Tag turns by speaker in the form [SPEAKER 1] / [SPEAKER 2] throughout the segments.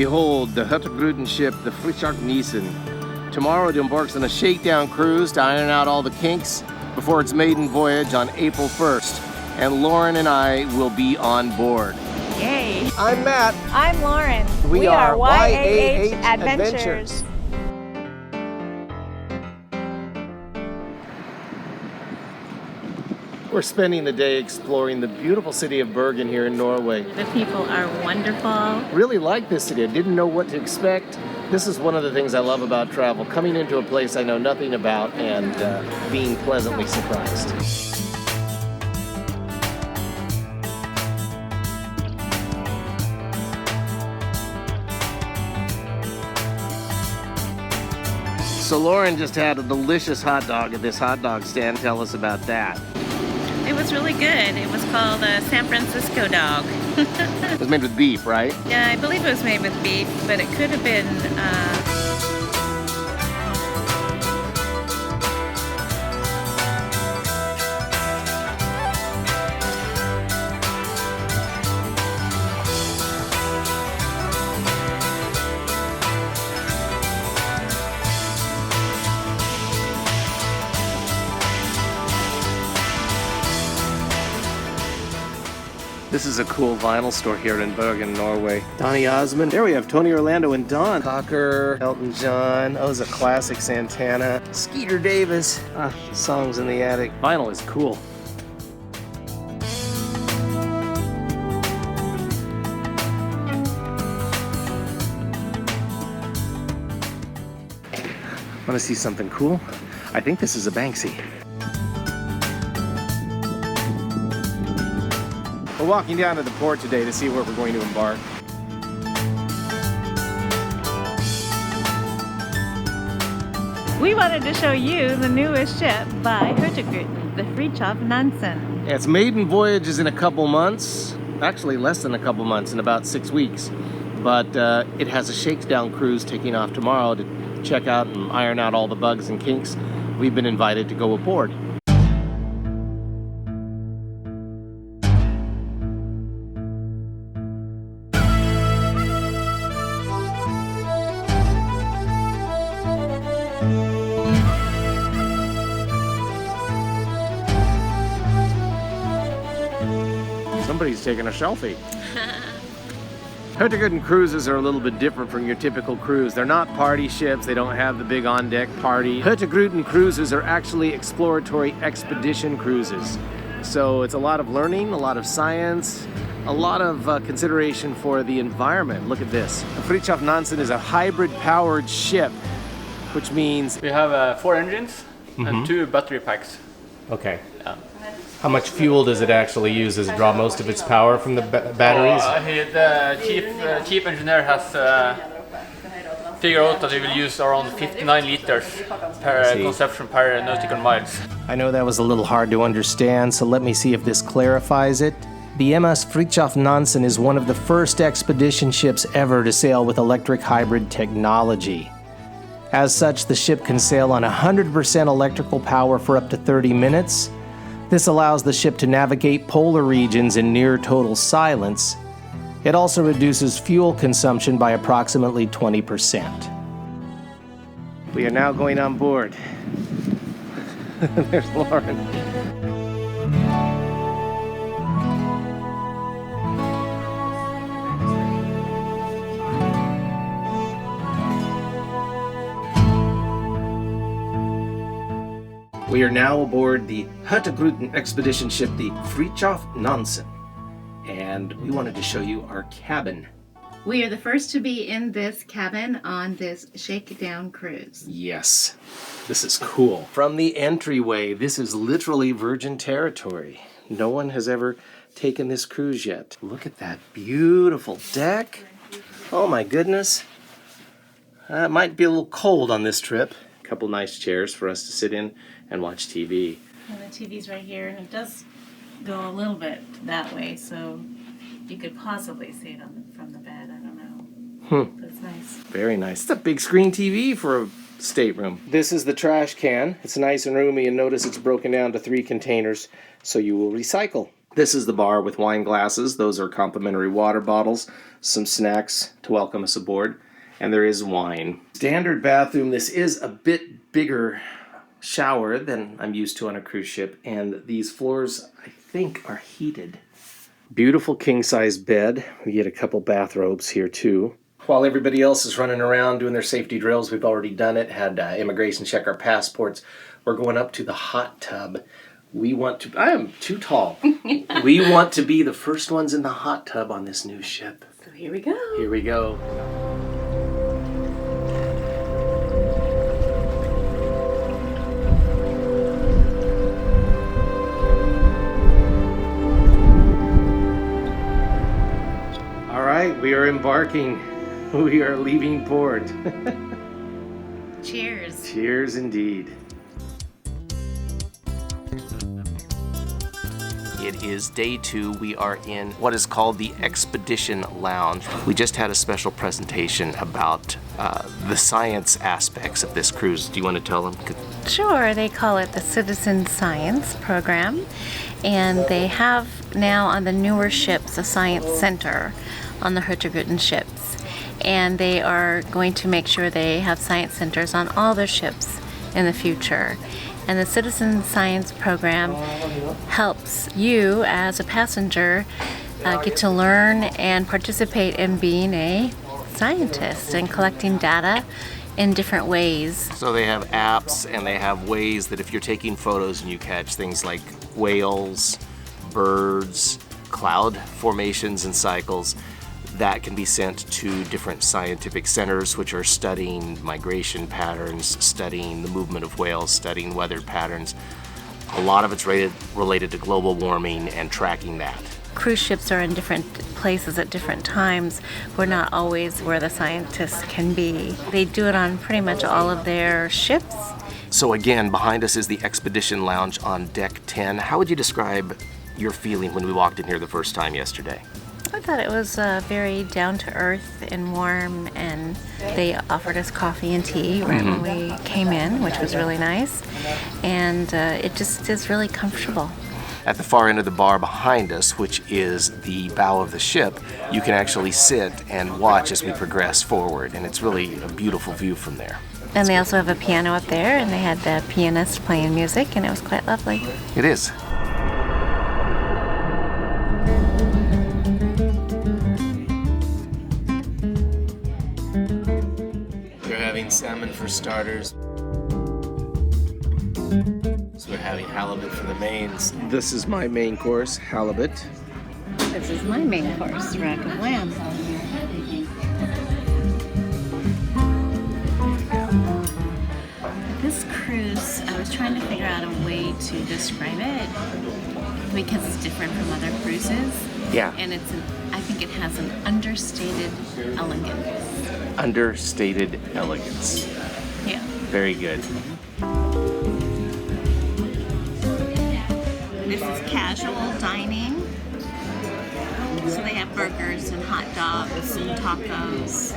[SPEAKER 1] Behold, the Hurtigruten Ship, the Hurtigruten. Tomorrow it embarks on a shakedown cruise to iron out all the kinks before its maiden voyage on April 1st. And Laurin and I will be on board.
[SPEAKER 2] Yay!
[SPEAKER 1] I'm Matt.
[SPEAKER 2] I'm Laurin.
[SPEAKER 1] We are
[SPEAKER 2] YAH Adventures.
[SPEAKER 1] We're spending the day exploring the beautiful city of Bergen here in Norway.
[SPEAKER 2] The people are wonderful.
[SPEAKER 1] Really like this city. I didn't know what to expect. This is one of the things I love about travel, coming into a place I know nothing about and being pleasantly surprised. So Laurin just had a delicious hot dog at this hot dog stand. Tell us about that.
[SPEAKER 2] It was really good. It was called a San Francisco dog.
[SPEAKER 1] It was made with beef, right?
[SPEAKER 2] Yeah, I believe it was made with beef, but it could have been
[SPEAKER 1] This is a cool vinyl store here in Bergen, Norway. Donny Osmond. There we have Tony Orlando and Don. Cocker, Elton John. Oh, it's a classic Santana. Skeeter Davis. Songs in the Attic. Vinyl is cool. Want to see something cool? I think this is a Banksy. We're walking down to the port today to see where we're going to embark.
[SPEAKER 2] We wanted to show you the newest ship by Hurtigruten, the Fridtjof Nansen.
[SPEAKER 1] Yeah, its maiden voyage is in a couple months. Actually, less than a couple months, in about 6 weeks. But it has a shakedown cruise taking off tomorrow to check out and iron out all the bugs and kinks. We've been invited to go aboard. Somebody's taking a selfie. Hurtigruten cruises are a little bit different from your typical cruise. They're not party ships. They don't have the big on-deck party. Hurtigruten cruises are actually exploratory expedition cruises. So it's a lot of learning, a lot of science, a lot of consideration for the environment. Look at this. The Fridtjof Nansen is a hybrid-powered ship, which means...
[SPEAKER 3] We have 4 engines and 2 battery packs.
[SPEAKER 1] Okay. How much fuel does it actually use? Does it draw most of its power from the batteries?
[SPEAKER 3] The chief engineer has figured out that we will use around 59 liters per consumption per nautical miles.
[SPEAKER 1] I know that was a little hard to understand, so let me see if this clarifies it. The MS Fridtjof Nansen is one of the first expedition ships ever to sail with electric hybrid technology. As such, the ship can sail on 100% electrical power for up to 30 minutes. This allows the ship to navigate polar regions in near total silence. It also reduces fuel consumption by approximately 20%. We are now going on board. There's Laurin. We are now aboard the Hurtigruten expedition ship, the Fridtjof Nansen, and we wanted to show you our cabin.
[SPEAKER 2] We are the first to be in this cabin on this shakedown cruise.
[SPEAKER 1] Yes, this is cool. From the entryway, this is literally virgin territory. No one has ever taken this cruise yet. Look at that beautiful deck. Oh my goodness. It might be a little cold on this trip. A couple nice chairs for us to sit in and watch TV.
[SPEAKER 2] And the TV's right here, and it does go a little bit that way, so you could possibly see it from the bed. I don't know. That's nice.
[SPEAKER 1] Very nice. It's a big screen TV for a stateroom. This is the trash can. It's nice and roomy, and notice it's broken down to 3 containers, so you will recycle. This is the bar with wine glasses. Those are complimentary water bottles, some snacks to welcome us aboard, and there is wine. Standard bathroom. This is a bit bigger shower than I'm used to on a cruise ship, and these floors, I think, are heated. Beautiful king-size bed. We get a couple bathrobes here, too. While everybody else is running around doing their safety drills, we've already done it, had immigration check our passports. We're going up to the hot tub. I am too tall. We want to be the first ones in the hot tub on this new ship.
[SPEAKER 2] So here we go.
[SPEAKER 1] Here we go. All right, we are embarking. We are leaving port.
[SPEAKER 2] Cheers.
[SPEAKER 1] Cheers indeed. It is day 2. We are in what is called the Expedition Lounge. We just had a special presentation about the science aspects of this cruise. Do you want to tell them?
[SPEAKER 2] Sure, they call it the Citizen Science Program, and they have now on the newer ships a science center on the Hurtigruten ships. And they are going to make sure they have science centers on all their ships in the future. And the Citizen Science Program helps you as a passenger get to learn and participate in being a scientist and collecting data in different ways.
[SPEAKER 1] So they have apps and they have ways that if you're taking photos and you catch things like whales, birds, cloud formations and cycles, that can be sent to different scientific centers which are studying migration patterns, studying the movement of whales, studying weather patterns. A lot of it's related to global warming and tracking that.
[SPEAKER 2] Cruise ships are in different places at different times. We're not always where the scientists can be. They do it on pretty much all of their ships.
[SPEAKER 1] So again, behind us is the Expedition Lounge on Deck 10. How would you describe your feeling when we walked in here the first time yesterday?
[SPEAKER 2] I thought it was very down to earth and warm, and they offered us coffee and tea right when we came in, which was really nice. And it just is really comfortable.
[SPEAKER 1] At the far end of the bar behind us, which is the bow of the ship, you can actually sit and watch as we progress forward, and it's really a beautiful view from there.
[SPEAKER 2] And they also have a piano up there, and they had the pianist playing music, and it was quite lovely.
[SPEAKER 1] It is. We're having salmon for starters. So we're having halibut for the mains. This is my main course, halibut.
[SPEAKER 2] This is my main course, rack of lamb. This cruise, I was trying to figure out a way to describe it because it's different from other cruises.
[SPEAKER 1] Yeah.
[SPEAKER 2] And I think it has an understated elegance.
[SPEAKER 1] Understated elegance.
[SPEAKER 2] Yeah.
[SPEAKER 1] Very good.
[SPEAKER 2] This is casual dining. So they have burgers and hot dogs and tacos,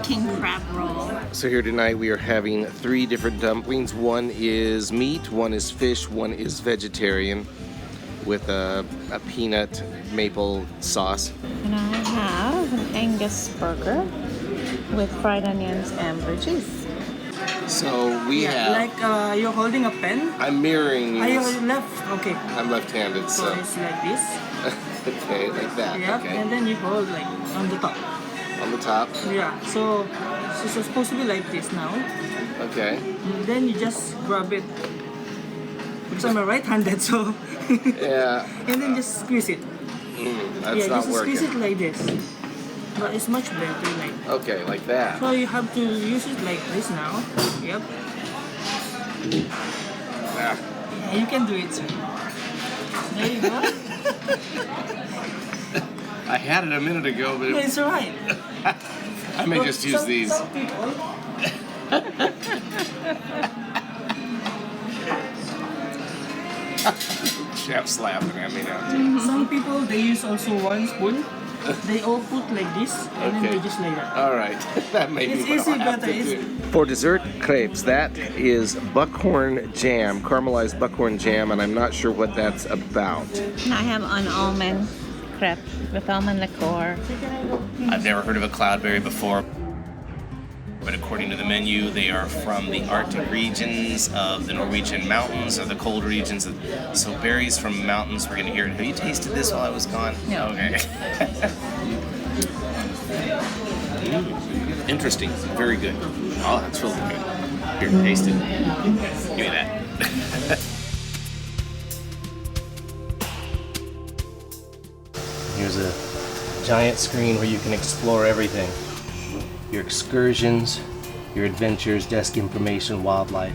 [SPEAKER 2] king crab roll.
[SPEAKER 1] So here tonight we are having 3 different dumplings. One is meat, one is fish, one is vegetarian with a peanut maple sauce.
[SPEAKER 2] And I have an Angus burger with fried onions and blue cheese.
[SPEAKER 1] So we have...
[SPEAKER 4] Like you're holding a pen?
[SPEAKER 1] I'm mirroring
[SPEAKER 4] Are you
[SPEAKER 1] you.
[SPEAKER 4] left? Okay.
[SPEAKER 1] I'm left-handed,
[SPEAKER 4] So
[SPEAKER 1] so...
[SPEAKER 4] it's like this.
[SPEAKER 1] Okay, like that.
[SPEAKER 4] Yeah.
[SPEAKER 1] Okay.
[SPEAKER 4] And then you hold like on the top.
[SPEAKER 1] On the top.
[SPEAKER 4] Yeah. So it's supposed to be like this now.
[SPEAKER 1] Okay.
[SPEAKER 4] And then you just grab it. Because I'm a right-handed, so.
[SPEAKER 1] Yeah.
[SPEAKER 4] And then just squeeze it.
[SPEAKER 1] That's
[SPEAKER 4] yeah,
[SPEAKER 1] not
[SPEAKER 4] just
[SPEAKER 1] working.
[SPEAKER 4] squeeze it like this. But it's much better like.
[SPEAKER 1] Okay, like that.
[SPEAKER 4] So you have to use it like this now. Yep.
[SPEAKER 1] Ah.
[SPEAKER 4] Yeah, you can do it, sir. There you go.
[SPEAKER 1] I had it a minute ago, but
[SPEAKER 4] Yeah, it's alright.
[SPEAKER 1] I may just use these.
[SPEAKER 4] Some people.
[SPEAKER 1] Chef's laughing at me now, too.
[SPEAKER 4] Some people they use also 1 spoon. They all put like this, and then they just lay that.
[SPEAKER 1] All right. That may
[SPEAKER 4] It's
[SPEAKER 1] be what
[SPEAKER 4] easy,
[SPEAKER 1] I'll have
[SPEAKER 4] but
[SPEAKER 1] to
[SPEAKER 4] easy.
[SPEAKER 1] do. For dessert crepes, that is buckhorn jam, caramelized buckhorn jam, and I'm not sure what that's about.
[SPEAKER 2] I have an almond crepe with almond liqueur.
[SPEAKER 5] I've never heard of a cloudberry before, but according to the menu, they are from the Arctic regions of the Norwegian mountains or the cold regions. So berries from mountains, we're going to hear it. Have you tasted this while I was gone?
[SPEAKER 2] No.
[SPEAKER 5] Okay. Interesting. Very good. Oh, that's really good. Here, taste it. Give me that.
[SPEAKER 1] Here's a giant screen where you can explore everything. Your excursions, your adventures, desk information, wildlife.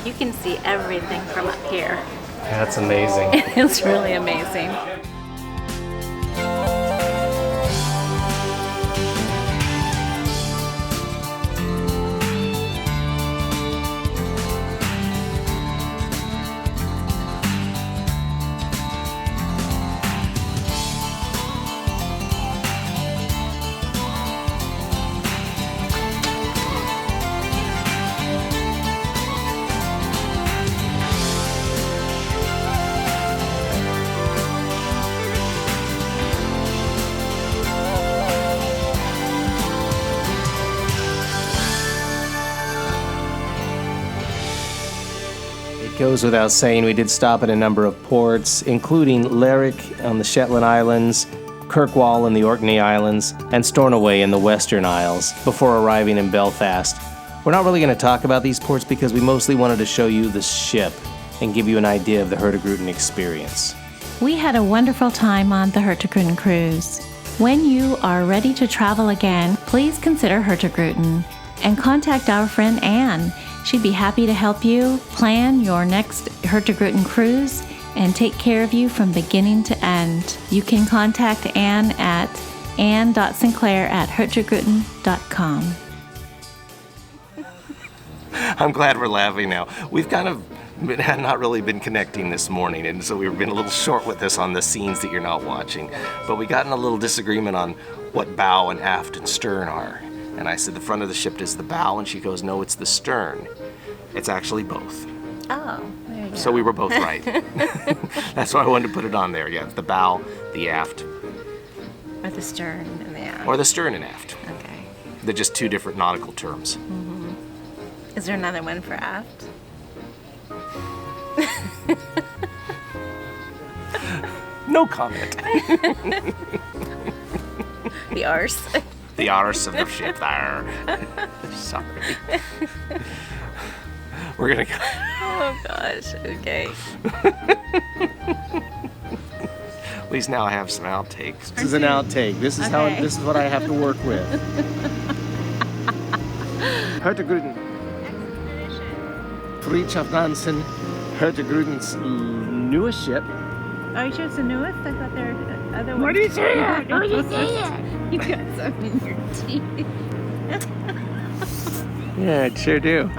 [SPEAKER 2] You can see everything from up here.
[SPEAKER 1] That's amazing.
[SPEAKER 2] It's really amazing.
[SPEAKER 1] It goes without saying we did stop at a number of ports, including Lerwick on the Shetland Islands, Kirkwall in the Orkney Islands, and Stornoway in the Western Isles, before arriving in Belfast. We're not really going to talk about these ports because we mostly wanted to show you the ship and give you an idea of the Hurtigruten experience.
[SPEAKER 2] We had a wonderful time on the Hurtigruten cruise. When you are ready to travel again, please consider Hurtigruten and contact our friend Ann. She'd be happy to help you plan your next Hurtigruten cruise and take care of you from beginning to end. You can contact Ann at ann.sinclair@hurtigruten.com.
[SPEAKER 1] I'm glad we're laughing now. We've kind of had not really been connecting this morning, and so we've been a little short with this on the scenes that you're not watching. But we got in a little disagreement on what bow and aft and stern are. And I said the front of the ship is the bow, and she goes, no, it's the stern. It's actually both.
[SPEAKER 2] Oh, there you go.
[SPEAKER 1] So we were both right. That's why I wanted to put it on there. Yeah, the bow, the aft,
[SPEAKER 2] Or the stern and the aft.
[SPEAKER 1] or the stern and aft.
[SPEAKER 2] Okay.
[SPEAKER 1] They're just two different nautical terms.
[SPEAKER 2] Is there another one for aft?
[SPEAKER 1] No comment.
[SPEAKER 2] The arse.
[SPEAKER 1] The arse of the ship there. Sorry. We're gonna go.
[SPEAKER 2] Oh gosh, okay.
[SPEAKER 1] At least now I have some outtakes. This is an outtake. This is how.
[SPEAKER 2] Okay.
[SPEAKER 1] This is what I have to work with. Hurtigruten. Fridtjof Nansen, Hurtigruten's newest ship.
[SPEAKER 2] Are you sure it's the newest? I thought there were other ones.
[SPEAKER 4] What do you say?
[SPEAKER 2] What do you say? You got some in your teeth.
[SPEAKER 1] Yeah, I sure do.